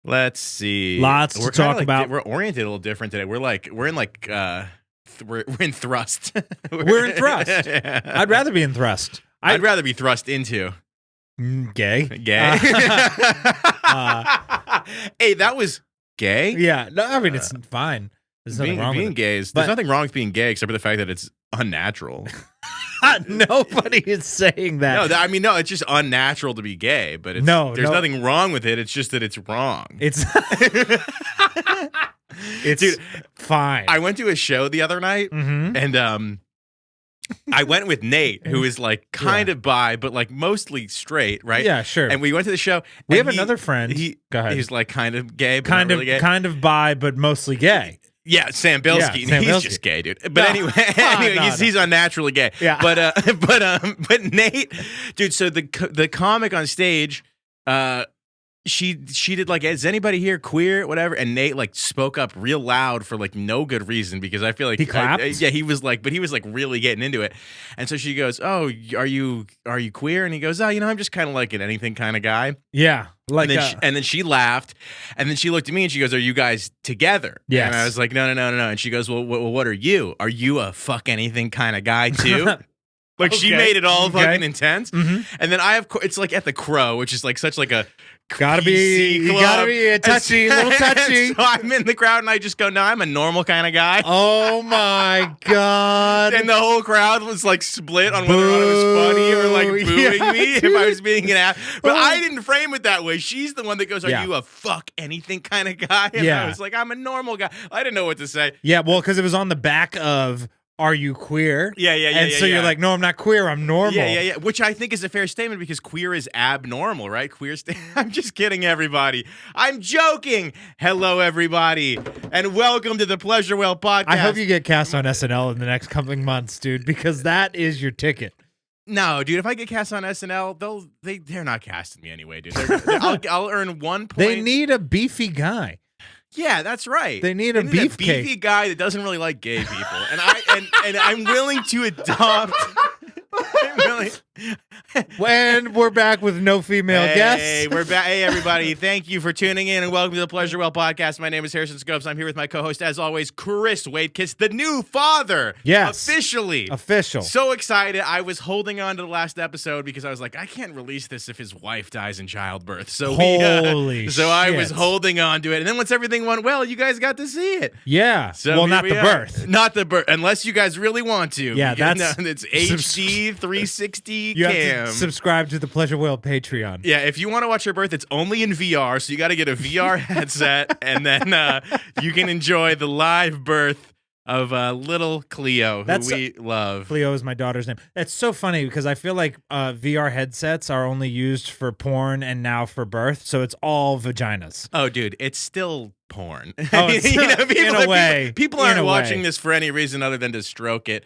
Let's see. Lots to talk about. We're oriented a little different today. We're in thrust. We're in thrust. Yeah. I'd rather be in thrust. I'd rather be thrust into. Gay. Gay. Hey, that was gay. Yeah. No, I mean it's fine. There's nothing wrong with being it. gay. There's nothing wrong with being gay except for the fact that it's unnatural. Nobody is saying that. No, it's just unnatural to be gay, but there's nothing wrong with it. It's just that it's wrong. It's Dude, fine. I went to a show the other night, and I went with Nate, who is like kind of bi, but like mostly straight, right? Yeah, sure. And we went to the show. We have another friend. Go ahead. He's like kind of gay, but kind not of really gay. kind of bi, but mostly gay. Yeah, Sam Bilski. Yeah, he's just gay, dude. But anyway, he's unnaturally gay. Yeah. But Nate, dude. So the comic on stage, she did like, is anybody here queer, whatever? And Nate like spoke up real loud for like no good reason, because I feel like he clapped. He was like really getting into it. And so she goes, "Oh, are you queer?" And he goes, "Oh, I'm just kind of like an anything kind of guy." Yeah. Like and then she laughed, and then she looked at me and she goes, "Are you guys together?" Yes. And I was like, No. And she goes, "Well, what are you? Are you a fuck anything kind of guy too?" Like she made it all fucking intense. And then it's like at the Crow, which is like such like a gotta be a touchy, little touchy. So I'm in the crowd and I just go, "No, I'm a normal kind of guy." Oh my god! And the whole crowd was like split on whether or not it was funny or like booing me if I was being an ass. But I didn't frame it that way. She's the one that goes, "Are you a fuck anything kind of guy?" And I was like, "I'm a normal guy." I didn't know what to say. Yeah, well, because it was on the back of "Are you queer?" Yeah. And so you're like, "No, I'm not queer. I'm normal." Yeah. Which I think is a fair statement, because queer is abnormal, right? I'm just kidding, everybody. I'm joking. Hello, everybody, and welcome to the Pleasure Well podcast. I hope you get cast on SNL in the next coming months, dude, because that is your ticket. No, dude. If I get cast on SNL, they're not casting me anyway, dude. I'll earn 1 point. They need a beefy guy. Yeah, that's right. They need a beefy guy that doesn't really like gay people, and I'm willing to adopt. When we're back with no female guests. Hey, we're back. Hey, everybody. Thank you for tuning in and welcome to the Pleasure Well podcast. My name is Harrison Scopes. I'm here with my co-host, as always, Chris Wadekiss, the new father. Yes. Official. So excited. I was holding on to the last episode because I was like, I can't release this if his wife dies in childbirth. So I was holding on to it. And then once everything went well, you guys got to see it. Yeah. So well, not the birth. Not the birth. Unless you guys really want to. Yeah, it's HD 360 you cam. Have to subscribe to the Pleasure Whale Patreon. Yeah, if you want to watch her birth, it's only in VR, so you got to get a VR headset, and then you can enjoy the live birth of little Cleo, who we love. Cleo is my daughter's name. It's so funny because I feel like VR headsets are only used for porn and now for birth, so it's all vaginas. Oh, dude, it's still porn. Oh, in a way. People aren't watching this for any reason other than to stroke it.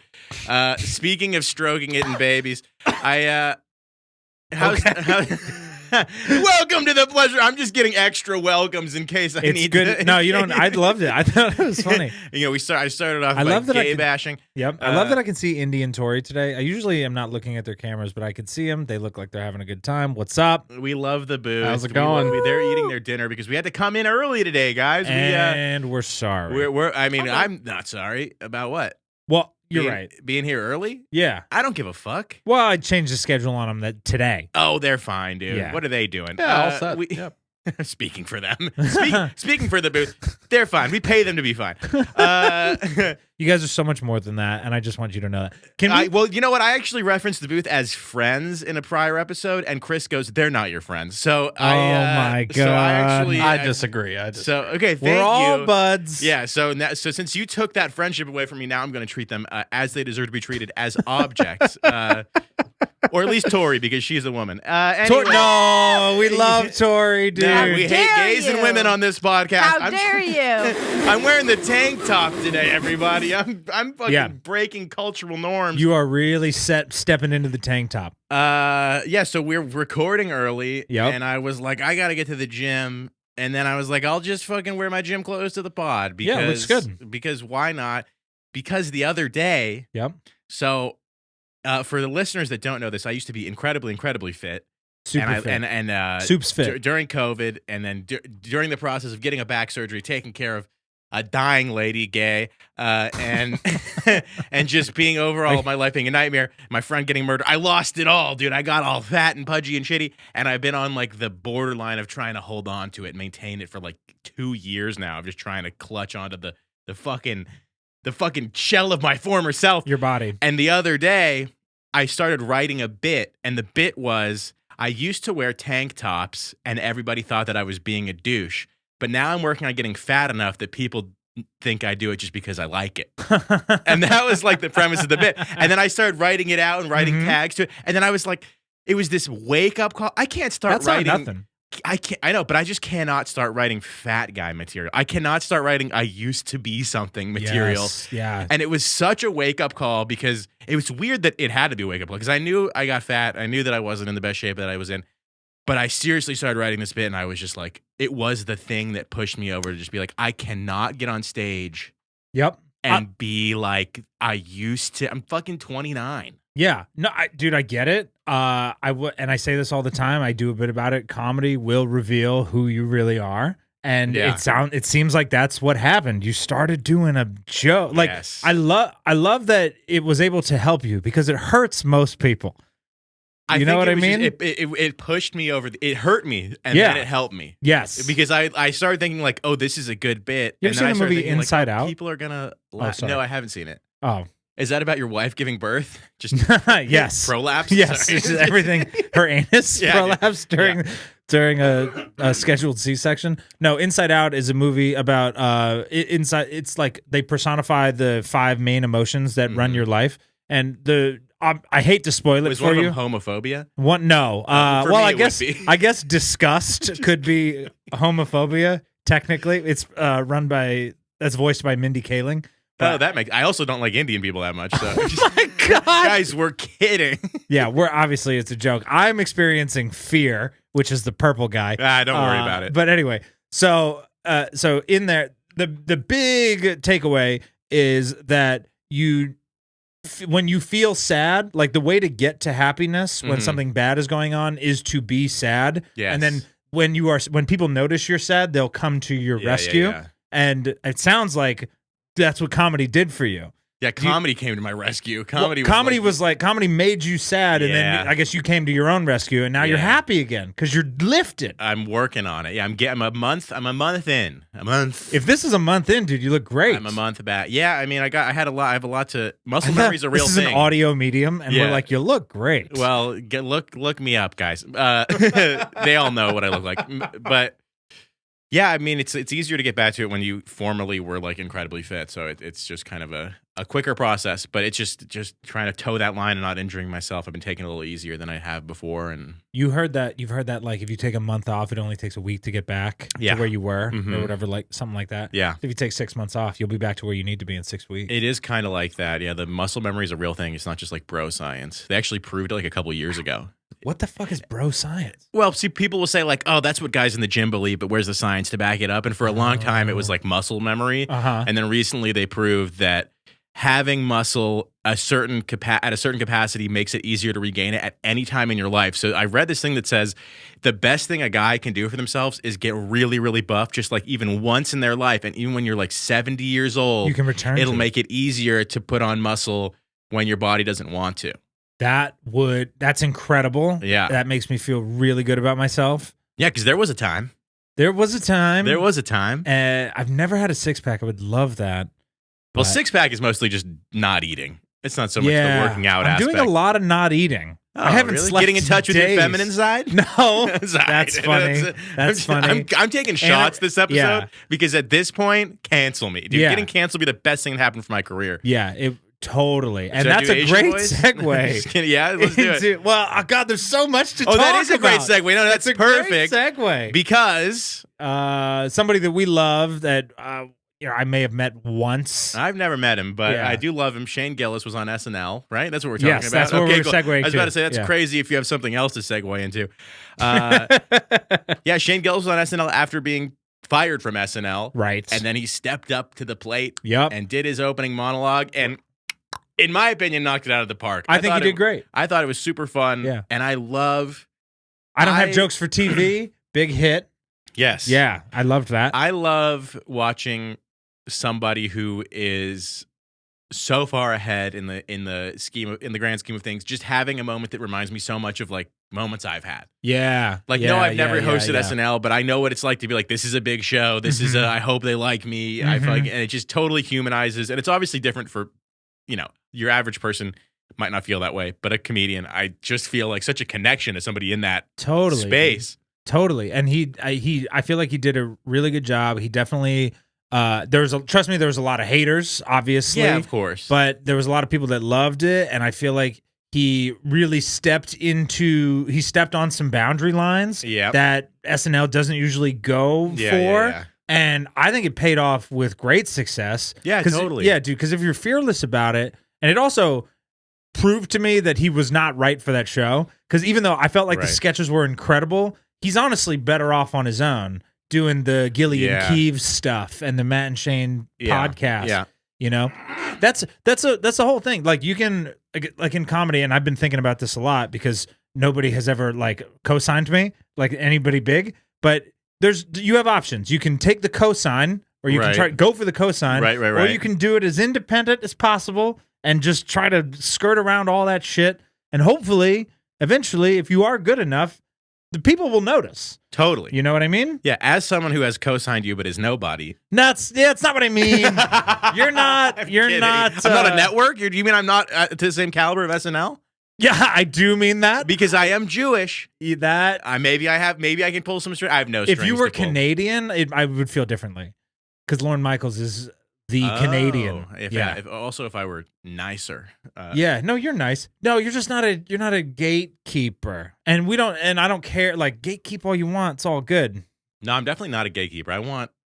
Speaking of stroking it and babies, welcome to the pleasure. I'm just getting extra welcomes in case I need good. to. No, you don't. I loved it. I thought it was funny. I started off by gay bashing. Yep. I love that I can see Indy and Tori today. I usually am not looking at their cameras, but I can see them. They look like they're having a good time. What's up? We love the booth. How's it going? They're eating their dinner because we had to come in early today, guys. We're sorry. I'm not sorry about what. Well, you're right. Being here early? Yeah. I don't give a fuck. Well, I changed the schedule on them today. Oh, they're fine, dude. Yeah. What are they doing? Yeah, all set. Yep. Speaking for them. Speaking for the booth, they're fine. We pay them to be fine. You guys are so much more than that, and I just want you to know that. Well, you know what? I actually referenced the booth as friends in a prior episode, and Chris goes, "They're not your friends." So my god, I disagree. So okay, we're all buds. Yeah. So since you took that friendship away from me, now I'm going to treat them as they deserve to be treated, as objects. Or at least Tori, because she's a woman. Anyway. No, we love Tori, dude. No, we hate gays and women on this podcast. How dare you? I'm wearing the tank top today, everybody. I'm fucking breaking cultural norms. You are really stepping into the tank top. So we're recording early, and I was like, I got to get to the gym. And then I was like, I'll just fucking wear my gym clothes to the pod. Because, looks good. Because why not? Because the other day, so... for the listeners that don't know this, I used to be incredibly, incredibly fit. Super fit. And Soup's fit. During COVID, and then during the process of getting a back surgery, taking care of a dying lady, gay, and and just being overall my life being a nightmare. My friend getting murdered. I lost it all, dude. I got all fat and pudgy and shitty, and I've been on like the borderline of trying to hold on to it, maintain it for like 2 years now. I'm just trying to clutch onto the fucking shell of my former self. Your body. And the other day, I started writing a bit, and the bit was I used to wear tank tops, and everybody thought that I was being a douche. But now I'm working on getting fat enough that people think I do it just because I like it. And that was like the premise of the bit. And then I started writing it out and writing tags to it. And then I was like, it was this wake up call. I can't start writing. Not nothing. I know, but I just cannot start writing fat guy material. I cannot start writing I used to be something material. Yes, yeah. And it was such a wake up call because it was weird that it had to be a wake up call because I knew I got fat. I knew that I wasn't in the best shape that I was in. But I seriously started writing this bit and I was just like, it was the thing that pushed me over to just be like, I cannot get on stage and be like I used to. I'm fucking 29. Yeah. No, dude, I get it. And I say this all the time. I do a bit about it. Comedy will reveal who you really are. And it seems like that's what happened. You started doing a joke. Like I love that it was able to help you because it hurts most people. You know what I mean? It pushed me over. It hurt me, and then it helped me. Yes, because I started thinking like, oh, this is a good bit. You ever seen the movie Inside Out? People are gonna laugh. No, I haven't seen it. Oh, is that about your wife giving birth? Just yes, prolapse. Yes, everything. Her anus prolapse during a scheduled C-section. No, Inside Out is a movie about inside. It's like they personify the 5 main emotions that run your life, and I hate to spoil it for you. Was one of them homophobia? No. Well, I guess disgust could be homophobia. Technically, it's that's voiced by Mindy Kaling. Oh, that makes. I also don't like Indian people that much. So, oh my God. Guys, we're kidding. Yeah, obviously it's a joke. I'm experiencing fear, which is the purple guy. Don't worry about it. But anyway, so in there, the big takeaway is that when you feel sad, like the way to get to happiness when something bad is going on is to be sad. Yes. And then when people notice you're sad, they'll come to your rescue. Yeah. And it sounds like that's what comedy did for you. Yeah, comedy came to my rescue. Comedy made you sad, and then I guess you came to your own rescue, and now you're happy again because you're lifted. I'm working on it. Yeah, I'm a month in. A month. If this is a month in, dude, you look great. I'm a month back. Yeah, I mean, I have a lot to. Muscle memory is a real thing. This is an audio medium, and we're like, you look great. Well, look me up, guys. They all know what I look like, but. Yeah, I mean, it's easier to get back to it when you formerly were like incredibly fit. So it's just kind of a quicker process, but it's just trying to toe that line and not injuring myself. I've been taking it a little easier than I have before. And you've heard that like if you take a month off, it only takes a week to get back to where you were or whatever, like something like that. Yeah. If you take 6 months off, you'll be back to where you need to be in 6 weeks. It is kind of like that. Yeah, the muscle memory is a real thing. It's not just like bro science. They actually proved it like a couple years ago. What the fuck is bro science? Well, see, people will say like, oh, that's what guys in the gym believe, but where's the science to back it up? And for a long time, it was like muscle memory. And then recently they proved that having muscle at a certain capacity makes it easier to regain it at any time in your life. So I read this thing that says the best thing a guy can do for themselves is get really, really buff, just like even once in their life. And even when you're like 70 years old, you can return. It'll make it easier to put on muscle when your body doesn't want to. That's incredible. Yeah. That makes me feel really good about myself. Yeah, because there was a time. I've never had a 6-pack. I would love that. Well, 6-pack is mostly just not eating. It's not so much the working out aspect. I'm doing a lot of not eating. Oh, I haven't slept getting in touch with your feminine side? No. That's funny. That's funny. I'm taking shots this episode because at this point, cancel me. Dude, getting canceled would be the best thing that happened for my career. Yeah, totally. And that's a great segue. Yeah, let's do it. Well, God, there's so much to talk about. Oh, that is a great segue. No, that's perfect. Great segue. Because somebody that we love that I may have met once. I've never met him, but I do love him. Shane Gillis was on SNL, right? That's what we're talking about. Yes, that's what we're segueing to. I was about to say, that's crazy if you have something else to segue into. Yeah, Shane Gillis was on SNL after being fired from SNL. Right. And then he stepped up to the plate and did his opening monologue and in my opinion, knocked it out of the park. I think he did great. I thought it was super fun. Yeah. And I love I don't have jokes for TV. Big hit. Yes. Yeah, I loved that. I love watching somebody who is so far ahead in the grand scheme of things, just having a moment that reminds me so much of like moments I've had. Yeah. Like, no, I've never hosted SNL, but I know what it's like to be like, this is a big show. This is I hope they like me. I feel like, and it just totally humanizes. And it's obviously different for, your average person might not feel that way, but a comedian, I just feel like such a connection to somebody in that space. Totally. And I feel like he did a really good job. He definitely, trust me, there was a lot of haters, obviously. Yeah, of course. But there was a lot of people that loved it. And I feel like he really stepped on some boundary lines that SNL doesn't usually go for. Yeah. And I think it paid off with great success. Yeah, totally. Yeah, dude, because if you're fearless about it, and it also proved to me that he was not right for that show. Because even though I felt like the sketches were incredible, he's honestly better off on his own doing the Gillian Keeves stuff and the Matt and Shane podcast. Yeah. You know, that's the whole thing. Like you can, like in comedy, and I've been thinking about this a lot because nobody has ever like co-signed me, like anybody big, but you have options. You can take the cosign, or you can go for the cosign, or you can do it as independent as possible and just try to skirt around all that shit. And hopefully, eventually, if you are good enough, the people will notice. Totally. You know what I mean? Yeah, as someone who has co-signed you but is nobody. It's not what I mean. You're not. I'm not a network? Do you mean I'm not to the same caliber of SNL? Yeah, I do mean that. Because I am Jewish. Maybe I can pull some strings. I have no strings. If you were Canadian, I would feel differently. Because Lorne Michaels is the Canadian. If I were nicer. No, you're nice. No, you're just not a gatekeeper. And I don't care. Like, gatekeep all you want. It's all good. No, I'm definitely not a gatekeeper.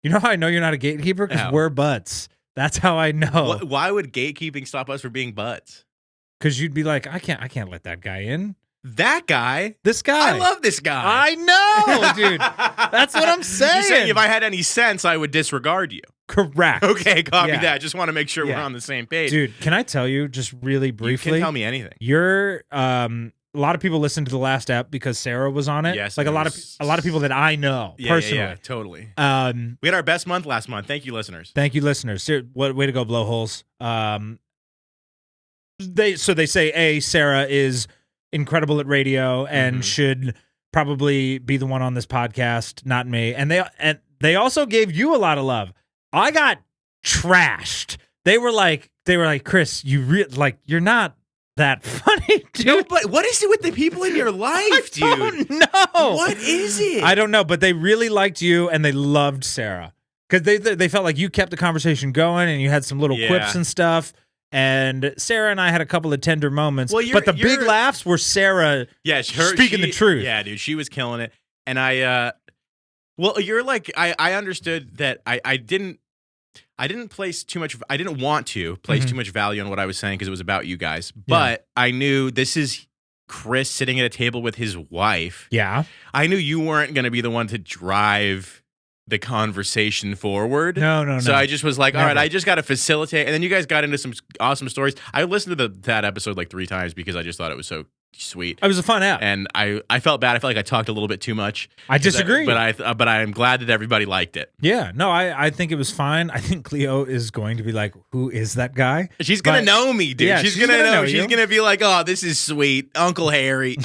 You know how I know you're not a gatekeeper? Because we're butts. That's how I know. Why would gatekeeping stop us from being butts? Because you'd be like, I can't let that guy in. That guy? This guy. I love this guy. I know, dude. That's what I'm saying. You're saying if I had any sense, I would disregard you. Correct. Okay, copy that. Just want to make sure we're on the same page. Dude, can I tell you just really briefly? You can tell me anything. You're a lot of people listened to the last ep because Sarah was on it. Yes, like a lot of people that I know personally. Yeah, totally. We had our best month last month. Thank you, listeners. Thank you, listeners. What way to go, blowholes. They say Sarah is incredible at radio and should probably be the one on this podcast, not me. And they also gave you a lot of love. I got trashed. They were like, Chris, you're not that funny, dude. No, but what is it with the people in your life, dude? I don't know. What is it? I don't know, but they really liked you and they loved Sarah because they felt like you kept the conversation going and you had some little quips and stuff. And Sarah and I had a couple of tender moments, but the big laughs were Sarah speaking the truth. Yeah, dude, she was killing it. And you're like, I understood that I didn't place too much. I didn't want to place too much value on what I was saying because it was about you guys. But I knew this is Chris sitting at a table with his wife. Yeah, I knew you weren't going to be the one to drive the conversation forward. No. So I just was like, all right, I just got to facilitate. And then you guys got into some awesome stories. I listened to that episode like 3 times because I just thought it was so sweet. It was a fun app. And I felt bad. I felt like I talked a little bit too much. I disagree. But I'm glad that everybody liked it. Yeah. No, I think it was fine. I think Cleo is going to be like, who is that guy? She's going to know me, dude. Yeah, she's going to know. She's going to be like, oh, this is sweet. Uncle Harry.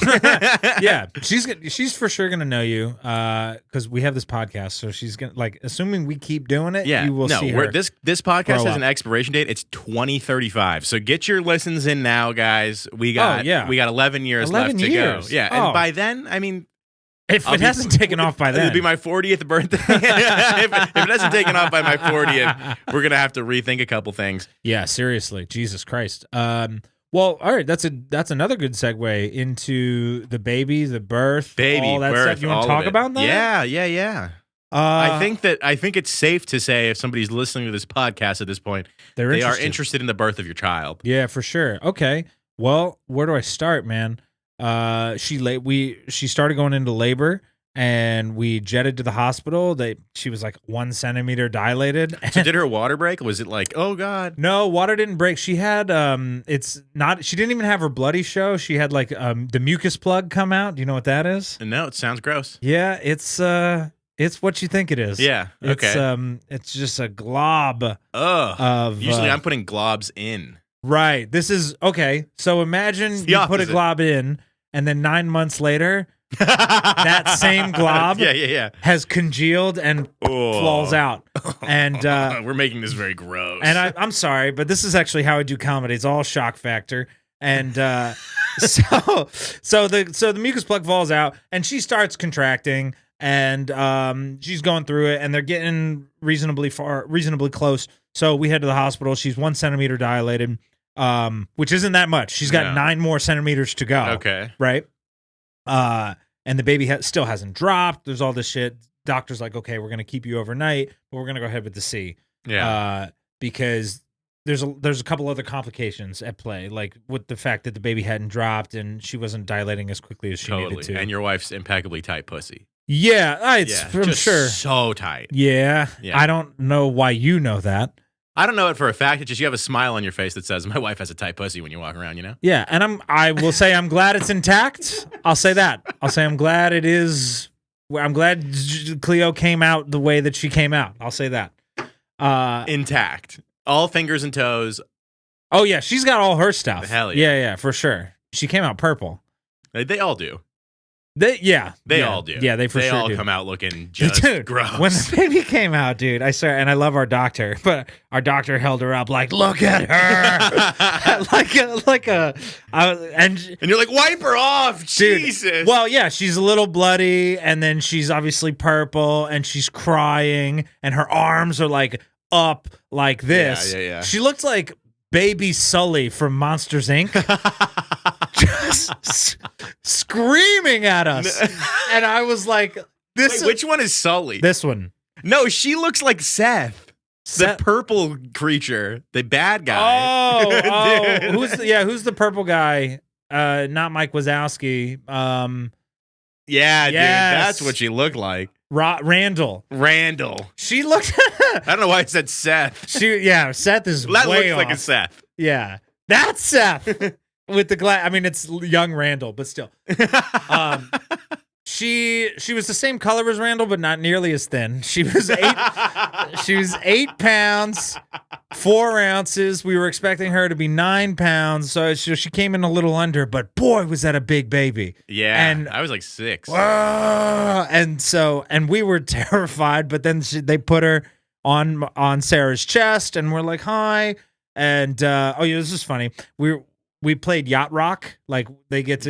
Yeah. She's for sure going to know you because we have this podcast. So she's going to, like, assuming we keep doing it, you will see her. This podcast has an expiration date. It's 2035. So get your listens in now, guys. We got 11 years left to go. Yeah, and by then, I mean, if it hasn't taken off by then, it'll be my 40th birthday. if it hasn't taken off by my 40th, we're gonna have to rethink a couple things. Yeah, seriously, Jesus Christ. Well, all right, that's another good segue into the baby, the birth, all that stuff. You want to talk about that? Yeah. I think it's safe to say if somebody's listening to this podcast at this point, they are interested in the birth of your child. Yeah, for sure. Okay. Well, where do I start, man? She started going into labor, and we jetted to the hospital. She was like 1 centimeter dilated. So did her water break? Was it like, oh God? No, water didn't break. She had she didn't even have her bloody show. She had like the mucus plug come out. Do you know what that is? No, it sounds gross. Yeah, it's what you think it is. Yeah. Okay. It's just a glob Usually I'm putting globs in. Right. This is okay. So imagine you put a glob in, and then 9 months later, that same glob has congealed and falls out. And we're making this very gross. And I'm sorry, but this is actually how I do comedy. It's all shock factor. And so the mucus plug falls out, and she starts contracting, and she's going through it, and they're getting reasonably close. So we head to the hospital. She's 1 centimeter dilated, which isn't that much. She's got 9 more centimeters to go. Okay. Right. And the baby still hasn't dropped. There's all this shit. Doctor's like, okay, we're gonna keep you overnight, but we're gonna go ahead with the C. Yeah. Because there's a couple other complications at play, like with the fact that the baby hadn't dropped and she wasn't dilating as quickly as she needed to. And your wife's impeccably tight pussy. Yeah, I'm sure. So tight. Yeah. I don't know why you know that. I don't know it for a fact. It's just you have a smile on your face that says, my wife has a tight pussy when you walk around, you know? Yeah, and I will say I'm glad it's intact. I'll say that. I'll say I'm glad it is. I'm glad Cleo came out the way that she came out. I'll say that. Intact. All fingers and toes. Oh, yeah, she's got all her stuff. Hell yeah. Yeah, for sure. She came out purple. They all do. They all do. Yeah, they sure all come out looking just gross. When the baby came out, dude, I swear, and I love our doctor, but our doctor held her up like, look at her, and you're like, wipe her off, dude, Jesus. Well, yeah, she's a little bloody, and then she's obviously purple, and she's crying, and her arms are like up like this. Yeah. She looked like Baby Sully from Monsters Inc. Just screaming at us. And I was like, which one is Sully? This one. No, she looks like Seth. The purple creature, the bad guy. Oh, who's the purple guy? Not Mike Wazowski. Yeah, dude, that's what she looked like. Randall. She looked. I don't know why I said Seth. Seth is that way looks off. like a Seth. Yeah, that's Seth with the glass. I mean, it's young Randall, but still. She was the same color as Randall, but not nearly as thin. She was 8 pounds, 4 ounces. We were expecting her to be 9 pounds, so she came in a little under. But boy, was that a big baby! Yeah, and I was like 6. And we were terrified. But then they put her on Sarah's chest, and we're like, "Hi." And this is funny. We played Yacht Rock, like they get to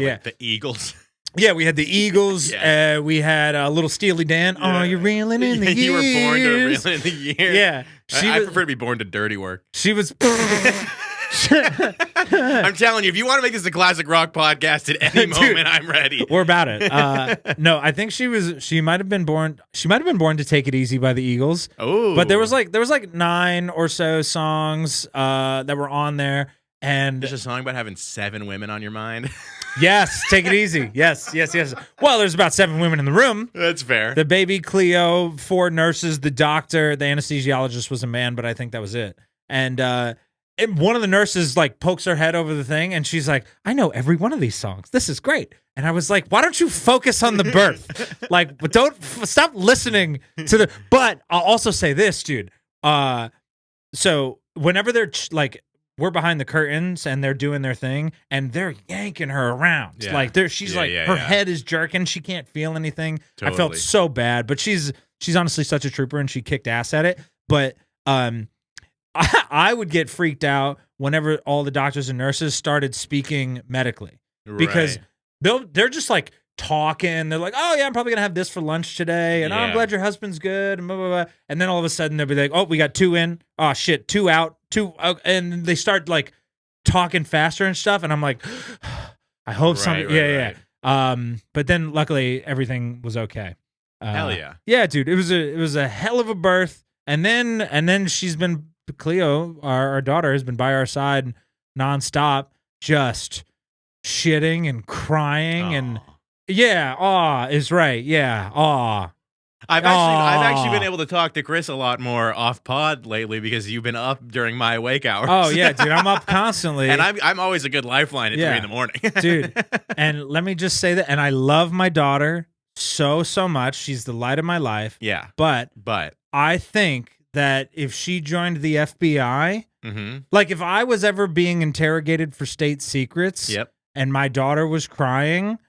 like the Eagles. Yeah, we had the Eagles. Yeah. We had a little Steely Dan. Yeah. Oh, you're reeling in the years. You were born to reel in the years. Yeah. I prefer to be born to dirty work. She was... I'm telling you, if you want to make this a classic rock podcast at any moment, I'm ready. We're about it. No, I think she might have been born to Take It Easy by the Eagles. Oh. But there was like 9 or so songs that were on there. And there's a song about having 7 women on your mind. Yes, Take It Easy. Yes. Well, there's about 7 women in the room. That's fair. The baby, Cleo, 4 nurses, the doctor, the anesthesiologist was a man, but I think that was it. And one of the nurses like pokes her head over the thing, and she's like, "I know every one of these songs. This is great." And I was like, "Why don't you focus on the birth? But don't stop listening to the." But I'll also say this, dude. So whenever they're we're behind the curtains and they're doing their thing and they're yanking her around. Yeah. Like she's her head is jerking. She can't feel anything. Totally. I felt so bad, but she's honestly such a trooper and she kicked ass at it. But I would get freaked out whenever all the doctors and nurses started speaking medically because they're just like talking. They're like, "Oh yeah, I'm probably gonna have this for lunch today," and "Oh, I'm glad your husband's good," and blah, blah, blah. And then all of a sudden they'll be like, "Oh, we got 2 in. Oh shit, 2 out, 2," and they start like talking faster and stuff. And I'm like, I hope something. Yeah. But then luckily everything was okay. Hell yeah. Yeah, dude. It was a hell of a birth. And then she's been Cleo, our daughter, has been by our side nonstop, just shitting and crying and. Yeah, aw is right. Yeah, aw. I've actually been able to talk to Chris a lot more off pod lately because you've been up during my wake hours. Oh yeah, dude, I'm up constantly, and I'm always a good lifeline at 3 in the morning, dude. And let me just say that, and I love my daughter so much. She's the light of my life. Yeah, but but I think that if she joined the FBI, like if I was ever being interrogated for state secrets, and my daughter was crying,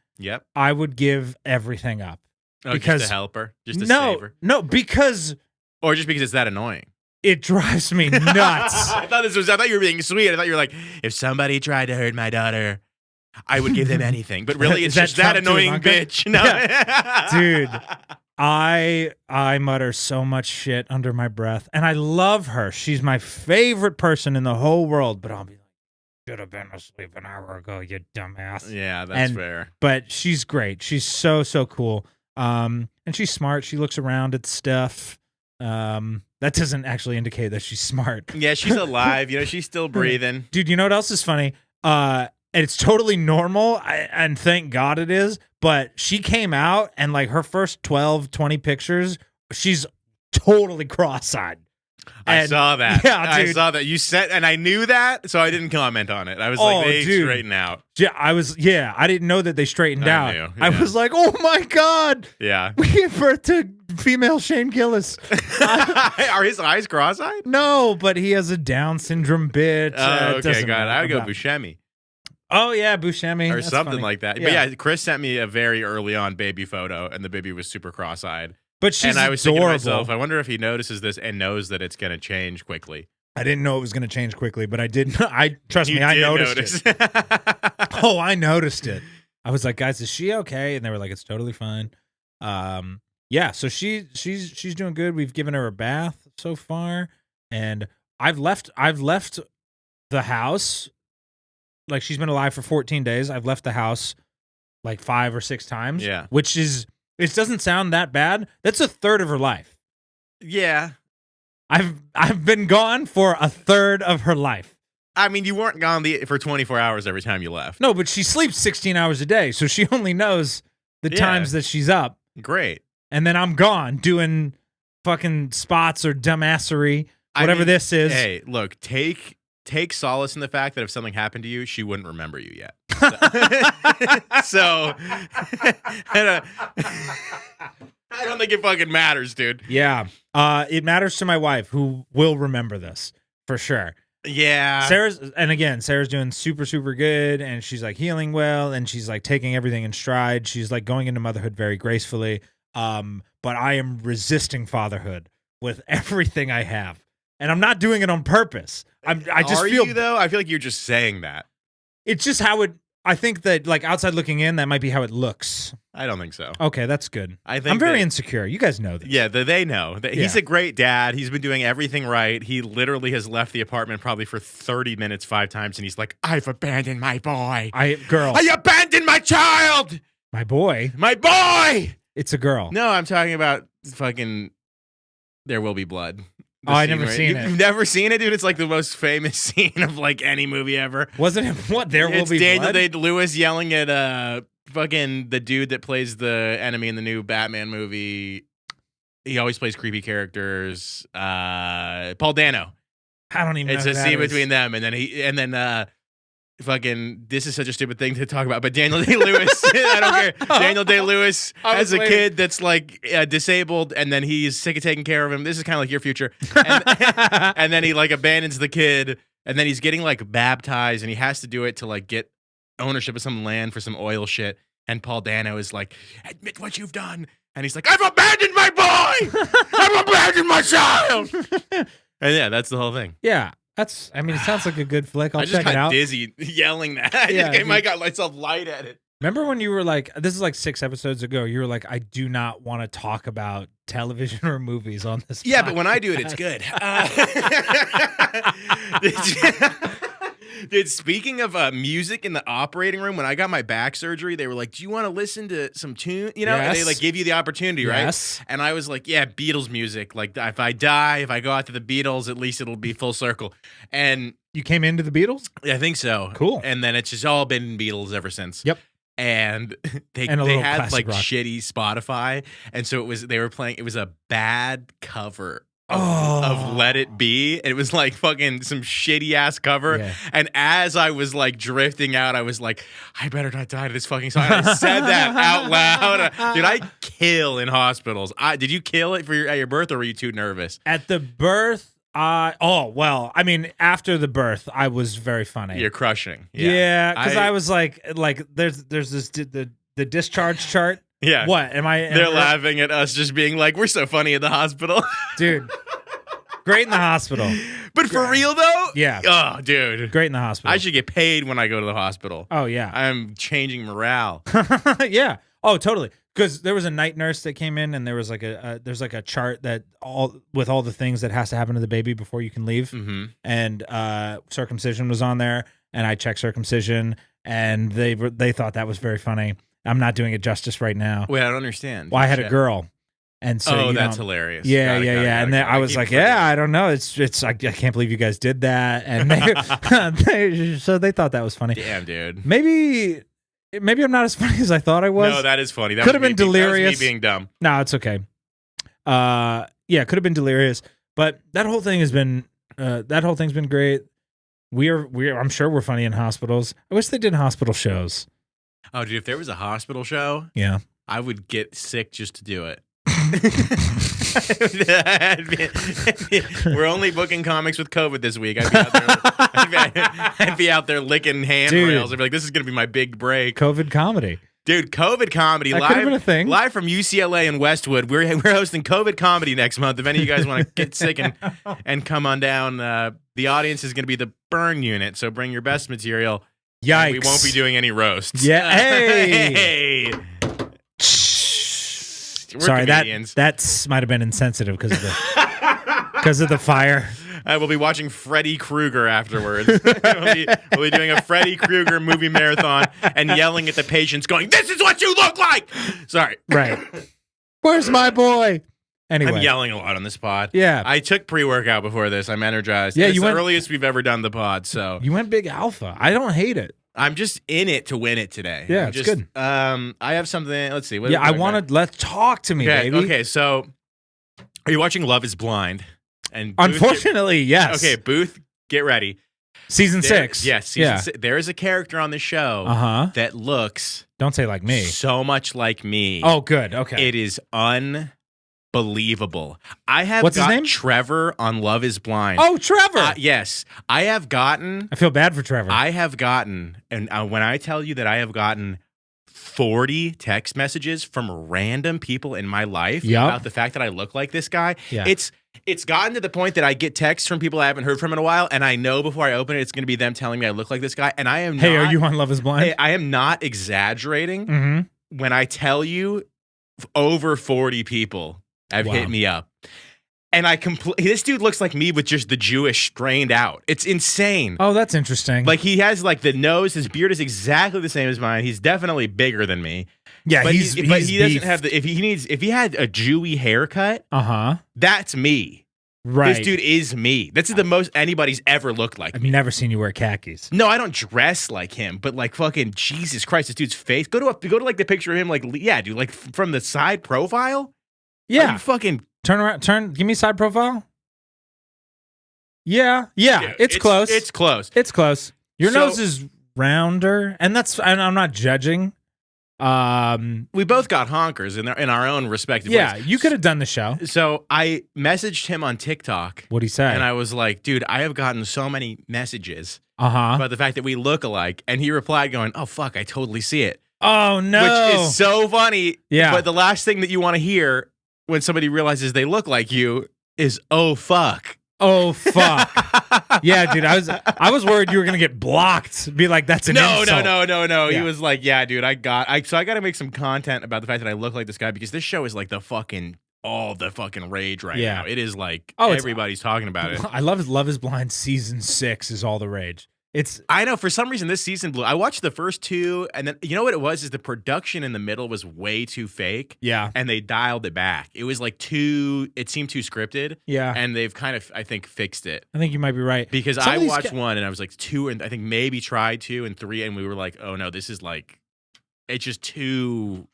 I would give everything up. Oh, just to help her? Just to save her? No, because... Or just because it's that annoying? It drives me nuts. I thought you were being sweet. I thought you were like, if somebody tried to hurt my daughter, I would give them anything. But really, it's just that annoying bitch. No. Yeah. Dude, I mutter so much shit under my breath. And I love her. She's my favorite person in the whole world. But I'll be like, should have been asleep an hour ago, you dumbass. Yeah, that's fair. But she's great. She's so cool. And she's smart. She looks around at stuff. That doesn't actually indicate that she's smart. Yeah, she's alive. She's still breathing. Dude, you know what else is funny? And it's totally normal, and thank God it is, but she came out, and like her first 12, 20 pictures, she's totally cross-eyed. I saw that. Yeah, dude. I saw that. You said, and I knew that, so I didn't comment on it. I was like, they straighten out. Yeah, I didn't know that they straightened out. Knew, yeah. I was like, oh my God. Yeah. We gave birth to female Shane Gillis. Are his eyes cross-eyed? No, but he has a Down syndrome bitch. Oh, okay, God. I would go Buscemi. Oh, yeah, Buscemi. Or something like that. Yeah. But yeah, Chris sent me a very early on baby photo, and the baby was super cross-eyed. But she's and I was adorable. thinking to myself, I wonder if he notices this and knows that it's going to change quickly. I didn't know it was going to change quickly, but I did. Trust me, I noticed it. Oh, I noticed it. I was like, guys, is she okay? And they were like, it's totally fine. Yeah. So she's doing good. We've given her a bath so far, and I've left the house. Like, she's been alive for 14 days. I've left the house like 5 or 6 times. Yeah. Which is. It doesn't sound that bad. That's a third of her life. Yeah. I've been gone for a third of her life. I mean, you weren't gone for 24 hours every time you left. No, but she sleeps 16 hours a day, so she only knows the times that she's up. Great. And then I'm gone doing fucking spots or dumbassery, whatever this is. Hey, look, take solace in the fact that if something happened to you, she wouldn't remember you yet. So I don't think it fucking matters, dude. Yeah. It matters to my wife, who will remember this for sure. Yeah. Sarah's doing super good, and she's like healing well, and she's like taking everything in stride. She's like going into motherhood very gracefully. But I am resisting fatherhood with everything I have. And I'm not doing it on purpose. I just feel you though? I feel like you're just saying that. It's just how it. I think that like outside looking in, that might be how it looks. I don't think so. Okay, that's good. I think I'm very insecure. You guys know this. Yeah, they know. He's a great dad. He's been doing everything right. He literally has left the apartment probably for 30 minutes 5 times, and he's like, "I've abandoned my boy. I abandoned my child. My boy. My boy. It's a girl. No, I'm talking about fucking There Will Be Blood. I never seen it. You've never seen it, dude? It's like the most famous scene of like any movie ever. Wasn't it what? There Will Be Daniel Blood? Day-Lewis yelling at fucking the dude that plays the enemy in the new Batman movie. He always plays creepy characters. Paul Dano. I don't even know. It's a scene between them, and then fucking, this is such a stupid thing to talk about, but Daniel Day-Lewis, I don't care. Daniel Day-Lewis has a kid that's like disabled, and then he's sick of taking care of him. This is kind of like your future. And then he like abandons the kid, and then he's getting like baptized, and he has to do it to like get ownership of some land for some oil shit. And Paul Dano is like, admit what you've done. And he's like, I've abandoned my boy! I've abandoned my child! And yeah, that's the whole thing. Yeah. It sounds like a good flick. I'll check it out. I just got dizzy yelling that. I got myself lightheaded. Remember when you were like, this is like 6 episodes ago, you were like, I do not want to talk about television or movies on this podcast. But when I do it, it's good. Dude, speaking of music in the operating room, when I got my back surgery, they were like, do you want to listen to some tune? You know, and they like give you the opportunity, right? Yes. And I was like, yeah, Beatles music. Like if I go out to the Beatles, at least it'll be full circle. And you came into the Beatles? I think so. Cool. And then it's just all been Beatles ever since. Yep. and they had like shitty Spotify, and so it was a bad cover of Let It Be. It was like fucking some shitty ass cover. Yeah. And as I was like drifting out, I was like, I better not die to this fucking song. And I said that out loud. Dude, I kill in hospitals. Did you kill it at your birth, or were you too nervous? At the birth, well, I mean, after the birth, I was very funny. You're crushing. Yeah, because I was like, there's this the discharge chart. Yeah. What am I? They're laughing at us just being like, we're so funny at the hospital. Dude, great in the hospital. But for real though? Yeah. Oh, dude. Great in the hospital. I should get paid when I go to the hospital. Oh, yeah. I'm changing morale. Yeah. Oh, totally. Because there was a night nurse that came in, and there was like there's like a chart that with all the things that has to happen to the baby before you can leave. Mm-hmm. And circumcision was on there, and I checked circumcision, and they thought that was very funny. I'm not doing it justice right now. Wait, I don't understand. Well, I had a girl, and so that's hilarious. Yeah, and then I was like, I don't know. It's I can't believe you guys did that, and so they thought that was funny. Damn, dude. Maybe I'm not as funny as I thought I was. No, that is funny. That could have been delirious. That was me being dumb. No, it's okay. Yeah, could have been delirious, but that whole thing's been great. I'm sure we're funny in hospitals. I wish they did hospital shows. Oh, dude, if there was a hospital show, yeah, I would get sick just to do it. We're only booking comics with COVID this week. I'd be out there licking handrails. I'd be like, this is going to be my big break. COVID comedy. Dude, COVID comedy that could have been a thing. Live from UCLA and Westwood. We're hosting COVID comedy next month. If any of you guys want to get sick and come on down, the audience is going to be the burn unit. So bring your best material. Yikes. We won't be doing any roasts. Yeah. Hey. Sorry, that might have been insensitive because of the fire. We'll be watching Freddy Krueger afterwards. we'll be doing a Freddy Krueger movie marathon and yelling at the patients, going, "This is what you look like." Sorry. Right. Where's my boy? Anyway, I'm yelling a lot on this pod. Yeah. I took pre-workout before this. I'm energized. Yeah, it's the earliest we've ever done the pod. So you went big alpha. I don't hate it. I'm just in it to win it today. Yeah, it's good. I have something. Let's see. I want to. Let's talk to me, baby. Okay, so are you watching Love Is Blind? And unfortunately, yes. Okay, Booth, get ready. Season 6. Yes, season 6. There is a character on the show that looks. Don't say like me. So much like me. Oh, good. Okay. It is unbelievable. I have What's his name? Trevor on Love Is Blind. Oh, Trevor. Yes. I have gotten. I feel bad for Trevor. I have gotten, and when I tell you that I have gotten 40 text messages from random people in my life about the fact that I look like this guy. Yeah. It's gotten to the point that I get texts from people I haven't heard from in a while, and I know before I open it, it's going to be them telling me I look like this guy. And I am Hey, are you on Love Is Blind? Hey, I am not exaggerating when I tell you over 40 people have hit me up. And this dude looks like me with just the Jewish strained out. It's insane. Oh, that's interesting. Like he has like the nose, his beard is exactly the same as mine. He's definitely bigger than me. Yeah, but he doesn't have if he had a Jewy haircut, that's me. Right. This dude is me. That's the most anybody's ever looked like. I've never seen you wear khakis. No, I don't dress like him, but like fucking Jesus Christ, this dude's face. Go to like the picture of him, like dude, like from the side profile. Yeah, are you fucking turn around. Give me side profile. Yeah, it's close. It's close. It's close. Your nose is rounder, and I'm not judging. We both got honkers in our own respective ways. Yeah, you could have done the show. So I messaged him on TikTok. What'd he say? And I was like, dude, I have gotten so many messages Uh-huh. about the fact that we look alike. And he replied going, oh, fuck, I totally see it. Oh, no. Which is so funny. Yeah. But the last thing that you want to hear when somebody realizes they look like you is, oh, fuck. Oh, fuck. Yeah, dude, I was worried you were going to get blocked. Be like, that's an insult. No. Yeah. He was like, yeah, dude, I got to make some content about the fact that I look like this guy because this show is like all the fucking rage right now. It is like everybody's talking about it. I love Love Is Blind season 6 is all the rage. I know for some reason this season blew. I watched the first 2 and then you know what it was is the production in the middle was way too fake. Yeah. And they dialed it back. It was like it seemed too scripted. Yeah. And they've kind of, I think, fixed it. I think you might be right. Because I watched 1 and I was like 2 and I think maybe tried 2 and 3 and we were like, oh no, this is like it's just too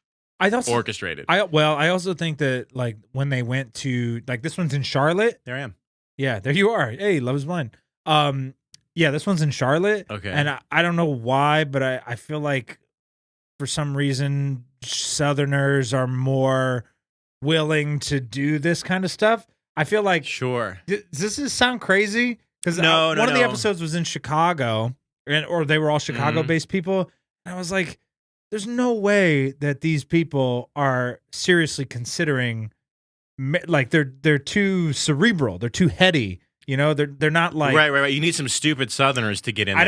orchestrated. I also think that like when they went to like this one's in Charlotte. There I am. Yeah, there you are. Hey, Love is Blind. Yeah, this one's in Charlotte. Okay. And I don't know why, but I feel like for some reason Southerners are more willing to do this kind of stuff. I feel like sure. Does this sound crazy? Because one of the episodes was in Chicago, or they were all Chicago-based people. And I was like, there's no way that these people are seriously considering, like they're too cerebral, they're too heady. You know, they're not like right. You need some stupid Southerners to get in there.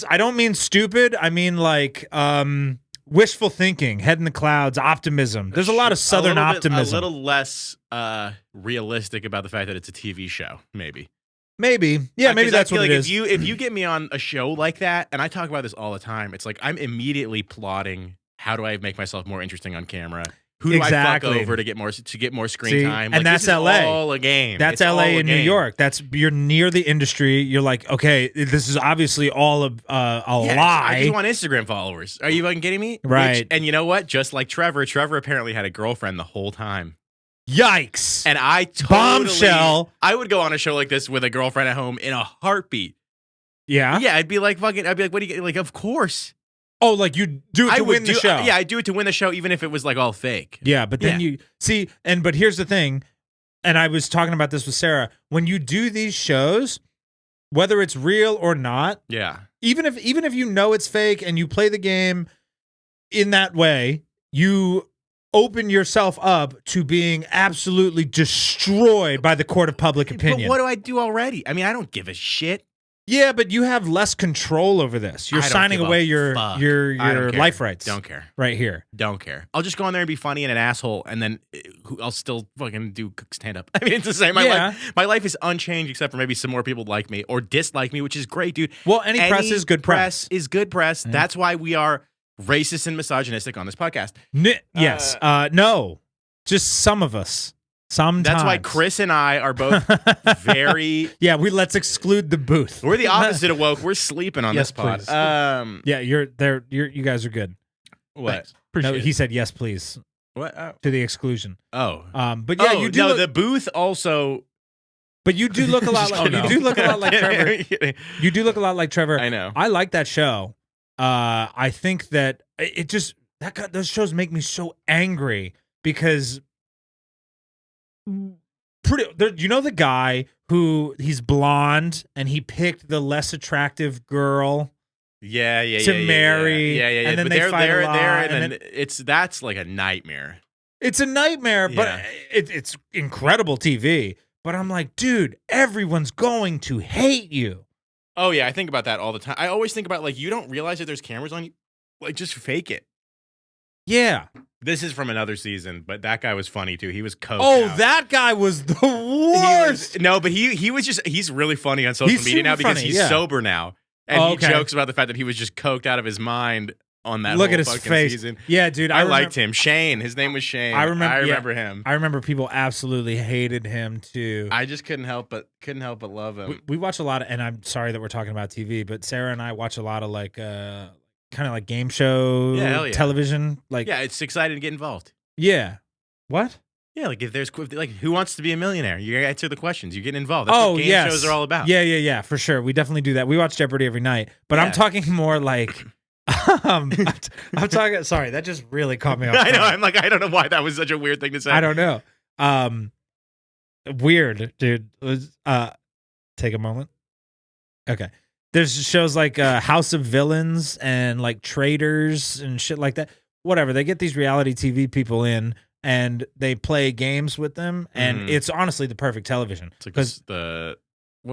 I don't mean stupid. I mean like wishful thinking, head in the clouds, optimism. There's a lot of Southern optimism. A little less realistic about the fact that it's a TV show, maybe. Maybe. Yeah, maybe that's what it is. If you get me on a show like that, and I talk about this all the time, it's like I'm immediately plotting how do I make myself more interesting on camera? Who do I fuck over to get more screen time? And that's LA. All a game. That's LA and New York. You're near the industry. You're like, okay, this is obviously all a lie. I just want Instagram followers. Are you fucking kidding me? Right. And you know what? Just like Trevor apparently had a girlfriend the whole time. Yikes. And I bombshell. I would go on a show like this with a girlfriend at home in a heartbeat. Yeah. Yeah, I'd be like, what do you get? Like, of course. Oh, like you do it to win the show. Yeah, I do it to win the show, even if it was like all fake. Yeah, but then you see, but here's the thing, and I was talking about this with Sarah. When you do these shows, whether it's real or not, even if you know it's fake and you play the game in that way, you open yourself up to being absolutely destroyed by the court of public opinion. But what do I do already? I mean, I don't give a shit. Yeah, but you have less control over this. You're signing away your life rights. Don't care. Right here. Don't care. I'll just go in there and be funny and an asshole, and then I'll still fucking do stand up. I mean, it's the same. My life is unchanged except for maybe some more people like me or dislike me, which is great, dude. Well, any press is good press. Is good press. That's why we are racist and misogynistic on this podcast. Yes. No. Just some of us. Sometimes. That's why Chris and I are both very... Yeah, let's exclude the booth. We're the opposite of woke. We're sleeping on this pod. Yeah, you guys are good. What? No, he said yes, please. What? To the exclusion. Oh. But yeah, you do. No, the booth also... But you do look a lot like you do look a lot like Trevor. You do look a lot like Trevor. I know. I like that show. I think that it just those shows make me so angry because you know the guy who he's blonde and he picked the less attractive girl to marry. Yeah. And then but they fight a lot, and then that's like a nightmare. It's a nightmare, but it's incredible TV. But I'm like, dude, everyone's going to hate you. Oh yeah, I think about that all the time. I always think about like you don't realize that there's cameras on you, like just fake it. Yeah. This is from another season, but that guy was funny too. He was coked out. That guy was the worst. But he's really funny on social media now because he's sober now. And he jokes about the fact that he was just coked out of his mind on that whole fucking season. Yeah, dude. I liked him. Shane. His name was Shane. I remember him. I remember people absolutely hated him too. I just couldn't help but love him. We watch a lot of, and I'm sorry that we're talking about TV, but Sarah and I watch a lot of like kind of like game show television. Like, yeah, it's exciting to get involved. Yeah. What? Yeah, like if there's like Who Wants to Be a Millionaire? You answer the questions. You get involved. That's what game shows are all about. Yeah, for sure. We definitely do that. We watch Jeopardy every night. But I'm talking more like I'm talking. Sorry, that just really caught me off guard. I know. I'm like, I don't know why that was such a weird thing to say. I don't know. Weird, dude. Take a moment. Okay. There's shows like House of Villains and like Traitors and shit like that. Whatever. They get these reality TV people in and they play games with them, and it's honestly the perfect television. Because what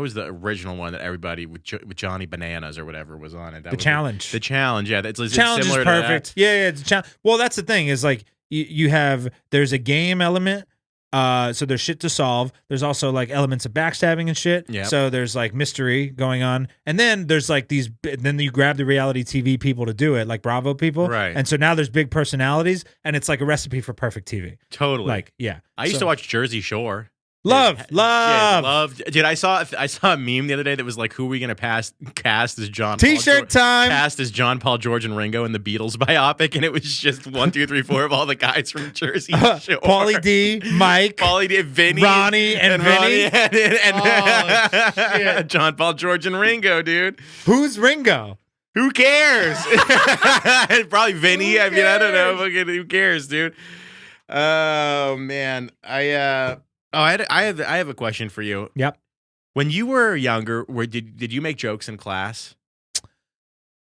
was the original one that everybody with Johnny Bananas or whatever was on it? The Challenge. The Challenge, yeah. It's Challenge similar is perfect. To that. Yeah, it's a challenge. Well, that's the thing is like there's a game element. So there's shit to solve. There's also like elements of backstabbing and shit. Yep. So there's like mystery going on. And then there's like then you grab the reality TV people to do it, like Bravo people. Right. And so now there's big personalities and it's like a recipe for perfect TV. Totally. Like, yeah. I used to watch Jersey Shore. Love. Yeah, love. Dude, I saw a meme the other day that was like, who are we gonna cast as John? T-shirt time. Cast as John, Paul, George, and Ringo in the Beatles biopic, and it was just 1, 2, 3, 4 of all the guys from Jersey Shore. Pauly D, Mike, Pauly D, Vinny, Ronnie, and Vinny, and John, Paul, George, and Ringo, dude. Who's Ringo? Who cares? Probably Vinny. I mean, I don't know. Fucking who cares, dude? Oh man, I have a question for you. Yep. When you were younger, did you make jokes in class?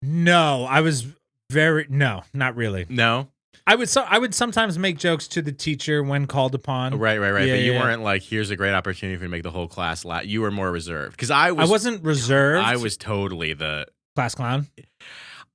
No, I was no, not really. No. I would sometimes make jokes to the teacher when called upon. Right. Yeah, but you weren't like, here's a great opportunity for you to make the whole class laugh. You were more reserved because I wasn't reserved. I was totally the class clown.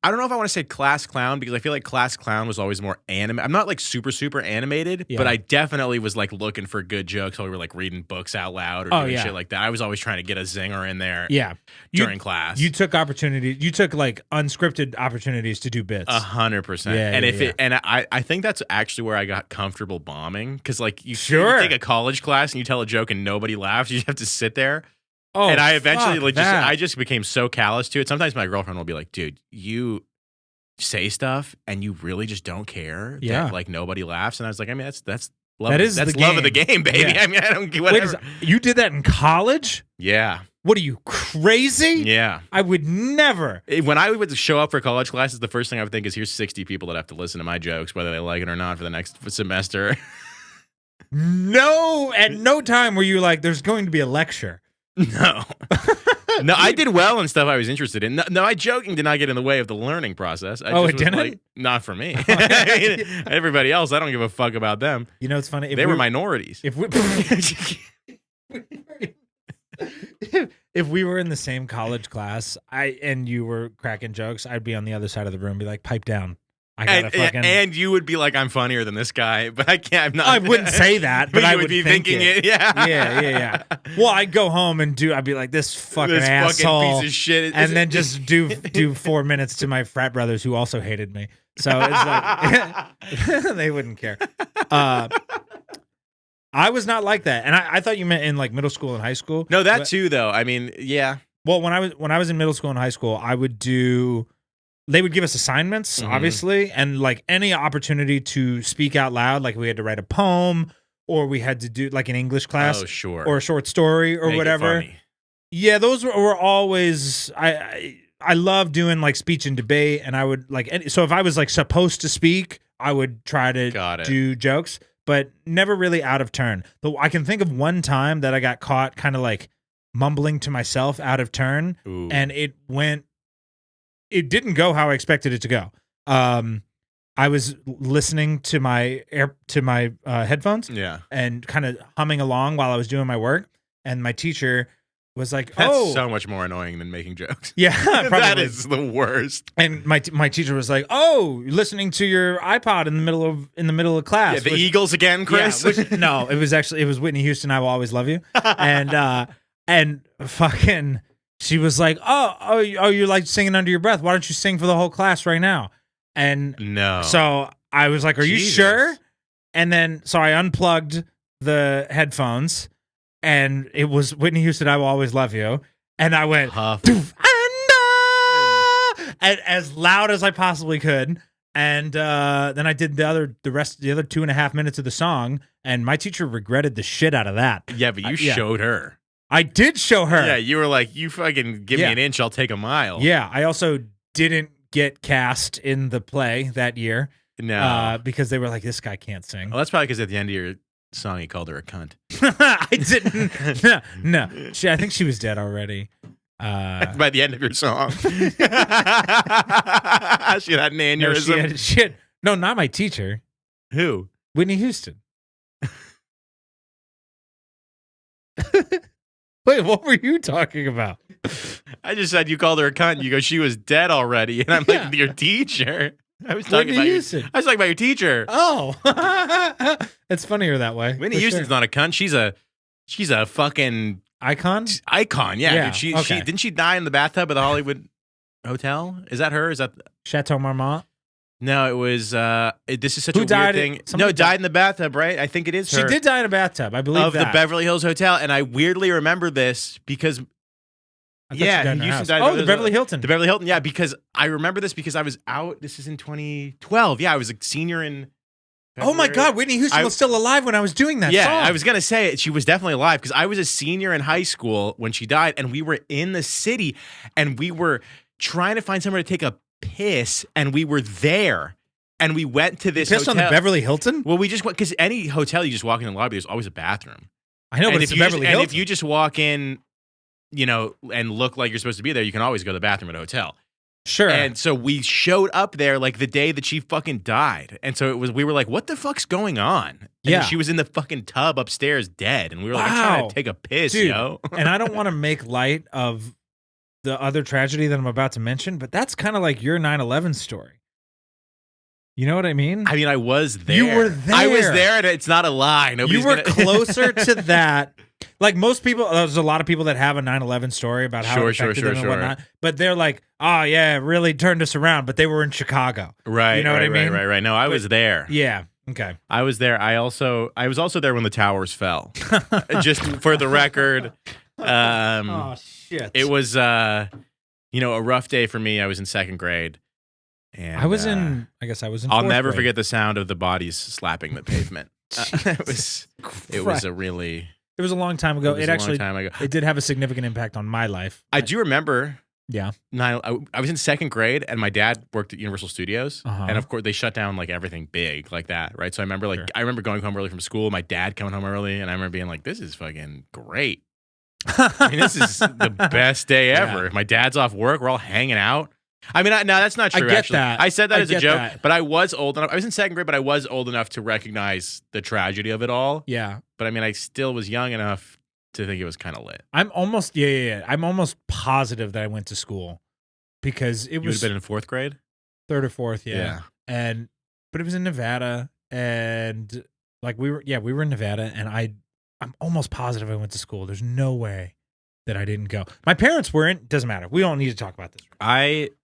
I don't know if I want to say class clown because I feel like class clown was always more animated. I'm not like super animated, but I definitely was like looking for good jokes while we were like reading books out loud or doing shit like that. I was always trying to get a zinger in there. Yeah, during class. You took opportunities. You took like unscripted opportunities to do bits. 100%. Yeah, and I think that's actually where I got comfortable bombing because like you take a college class and you tell a joke and nobody laughs. You just have to sit there. Oh, and I eventually I just became so callous to it. Sometimes my girlfriend will be like, dude, you say stuff and you really just don't care that like nobody laughs. And I was like, I mean, that's love. That's love of the game, baby. Yeah. I mean, I don't get whatever. Wait, you did that in college? Yeah. What are you, crazy? Yeah. I would never. When I would show up for college classes, the first thing I would think is here's 60 people that have to listen to my jokes, whether they like it or not, for the next semester. No, at no time were you like, there's going to be a lecture. No. No, I did well in stuff I was interested in. No, my joking did not get in the way of the learning process. It didn't? Like, not for me. Everybody else, I don't give a fuck about them. You know, it's funny. They were minorities. If we were in the same college class, and you were cracking jokes, I'd be on the other side of the room, be like, pipe down. And you would be like, I'm funnier than this guy, but I can't. I'm not. I wouldn't say that, but I would be thinking it. Yeah. Well, I'd go home and I'd be like, this fucking asshole, fucking piece of shit, and then just do 4 minutes to my frat brothers who also hated me. So it's like they wouldn't care. I was not like that, and I thought you meant in like middle school and high school. No, that too, though. I mean, yeah. Well, when I was in middle school and high school, I would do. They would give us assignments, obviously, and like any opportunity to speak out loud, like we had to write a poem or we had to do like an English class or a short story or whatever. Yeah, those were always, I love doing like speech and debate, and I would like, so if I was like supposed to speak, I would try to do jokes, but never really out of turn. Though I can think of one time that I got caught kind of like mumbling to myself out of turn, and it didn't go how I expected it to go. I was listening to my headphones, and kind of humming along while I was doing my work, and my teacher was like, "That's so much more annoying than making jokes." Yeah, probably. That is the worst. And my teacher was like, "Oh, you're listening to your iPod in the middle of class." Yeah, the Eagles again, Chris. Yeah, no, it was Whitney Houston. I Will Always Love You, and fucking. She was like, oh, you like singing under your breath. Why don't you sing for the whole class right now? And so I was like, are you sure? And then, so I unplugged the headphones, and it was Whitney Houston, I Will Always Love You. And I went, and as loud as I possibly could. And then I did the other 2.5 minutes of the song, and my teacher regretted the shit out of that. Yeah, but you showed her. I did show her. Yeah, you were like, you fucking give me an inch, I'll take a mile. Yeah, I also didn't get cast in the play that year. No. Because they were like, this guy can't sing. Well, that's probably because at the end of your song, you called her a cunt. I didn't. No. I think she was dead already. By the end of your song. She had an aneurysm. No, no, not my teacher. Who? Whitney Houston. Wait, what were you talking about? I just said you called her a cunt. You go, she was dead already. And I'm like, your teacher. I was talking about your teacher. Oh. It's funnier that way. Whitney Houston's not a cunt. She's a fucking icon? Icon, yeah. Dude, she didn't she die in the bathtub of the Hollywood Hotel? Is that her? Is that Chateau Marmont? No, it was. This is such Who a weird died? thing. Somebody No, died in the bathtub, right? I think it is her. She did die in a bathtub, I believe of the Beverly Hills Hotel, and I weirdly remember this because. Yeah, the Beverly Hilton. The Beverly Hilton, yeah, because I remember this because I was out. This is in 2012. Yeah, I was a senior in. February. Oh my God, Whitney Houston was still alive when I was doing that. Yeah, song. I was gonna say it. She was definitely alive because I was a senior in high school when she died, and we were in the city, and we were trying to find somewhere to take a piss, and we were there. And we went to this hotel. On the Beverly Hilton? Well, we just went, because any hotel you just walk in the lobby, there's always a bathroom. I know, but it's the Beverly Hilton. And if you just walk in, and look like you're supposed to be there, you can always go to the bathroom at a hotel. Sure. And so we showed up there like the day that she fucking died. And so we were like, what the fuck's going on? And she was in the fucking tub upstairs dead. And we were like, I'm trying to take a piss, dude, yo. And I don't want to make light of the other tragedy that I'm about to mention, but that's kind of like your 9/11 story. You know what I mean? I mean, I was there. You were there. I was there, and it's not a lie. You were closer to that. Like most people, there's a lot of people that have a 9/11 story about how it affected them and whatnot. But they're like, oh, yeah, it really turned us around. But they were in Chicago. Right. You know what I mean? Right. No, I was there. Yeah. Okay. I was there. I was also there when the towers fell. Just for the record. Oh, shit. It was, a rough day for me. I was in second grade. And I guess I was in I'll fourth never grade. forget the sound of the bodies slapping the pavement. It was a long time ago. It actually, long time ago. It did have a significant impact on my life. I do remember. Yeah. I was in second grade, and my dad worked at Universal Studios, and of course they shut down like everything big like that, right? So I remember going home early from school. My dad coming home early, and I remember being like, "This is fucking great. I mean, this is the best day ever." Yeah. My dad's off work. We're all hanging out. I mean, no, that's not true. I get actually, that. I said that as a joke, that. but I was old enough. I was in second grade, but I was old enough to recognize the tragedy of it all. Yeah. But I mean, I still was young enough to think it was kind of lit. I'm almost I'm almost positive that I went to school because it was. You would have been in fourth grade, third or fourth, yeah. But it was in Nevada, and like we were in Nevada, and I'm almost positive I went to school. There's no way that I didn't go. My parents weren't. Doesn't matter. We don't need to talk about this.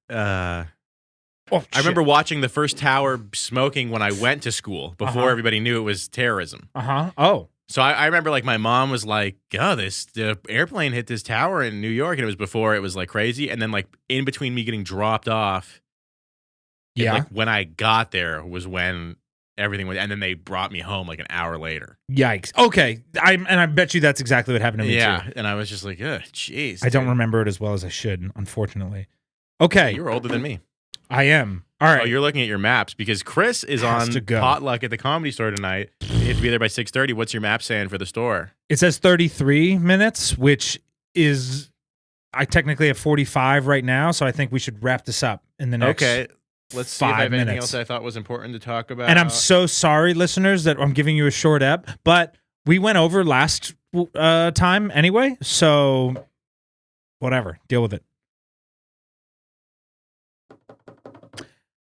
I remember watching the first tower smoking when I went to school before everybody knew it was terrorism. Oh. So I remember like my mom was like, "Oh, the airplane hit this tower in New York," and it was before it was like crazy. And then like in between me getting dropped off, like when I got there was when everything went, and then they brought me home like an hour later. Yikes. Okay. I bet you that's exactly what happened to me too. Yeah. And I was just like, "Ugh, jeez." I don't remember it as well as I should, unfortunately. Okay. You were older than me. I am. All right. Oh, you're looking at your maps because Chris is on potluck at the Comedy Store tonight. You have to be there by 6:30. What's your map saying for the store? It says 33 minutes, which is I technically have 45 right now, so I think we should wrap this up in the next Let's see if I have 5 minutes. anything else I thought was important to talk about. And I'm so sorry, listeners, that I'm giving you a short ep, but we went over last time anyway, so whatever. Deal with it.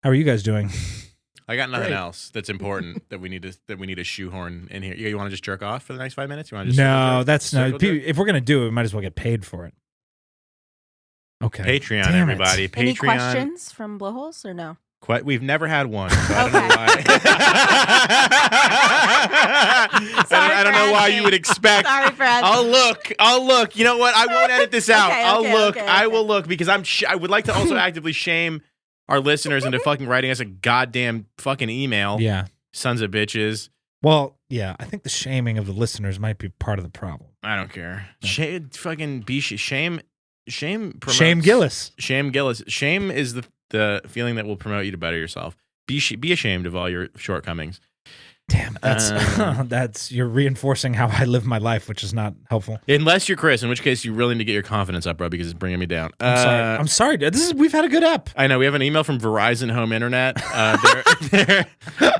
How are you guys doing? I got nothing else that's important that we need to shoehorn in here. You want to just jerk off for the next 5 minutes? You want to just if we're gonna do it, we might as well get paid for it. Okay. Patreon, everybody. Patreon. Any questions from Blowholes or no? We've never had one. So I don't know why you would expect. Sorry, Brad. I'll look. You know what? I won't edit this out. Okay. I will look because I would like to also actively shame our listeners into fucking writing us a goddamn fucking email. Yeah. Sons of bitches. Well, yeah, I think the shaming of the listeners might be part of the problem. I don't care. Shame promotes. Shame Gillis. Shame Gillis. Shame is the feeling that will promote you to better yourself. Be ashamed of all your shortcomings. Damn, that's you're reinforcing how I live my life, which is not helpful. Unless you're Chris, in which case you really need to get your confidence up, bro, because it's bringing me down. I'm sorry. We've had a good ep. I know we have an email from Verizon Home Internet.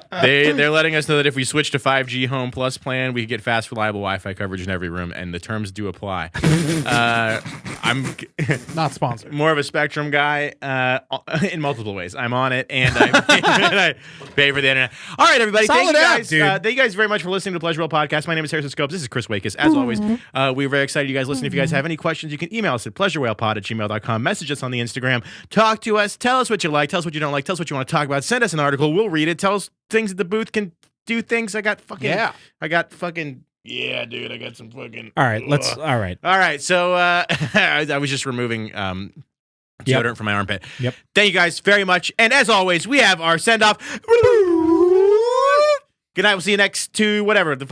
They're letting us know that if we switch to 5G Home Plus plan, we can get fast, reliable Wi-Fi coverage in every room, and the terms do apply. I'm not sponsored. More of a Spectrum guy in multiple ways. I'm on it, and I pay for the internet. All right, everybody, thank you guys guys. dude? Thank you guys very much for listening to the Pleasure Well podcast. My name is Harrison Scopes. This is Chris Wakis. As always, we're very excited you guys listen. If you guys have any questions, you can email us at pleasurewhalepod@gmail.com. Message us on the Instagram. Talk to us. Tell us what you like. Tell us what you don't like. Tell us what you want to talk about. Send us an article. We'll read it. Tell us things at the booth can do things. I got fucking. Yeah, dude. I got some fucking. All right. All right. So I was just removing deodorant from my armpit. Yep. Thank you guys very much. And as always, we have our send off. Good night. We'll see you next to whatever the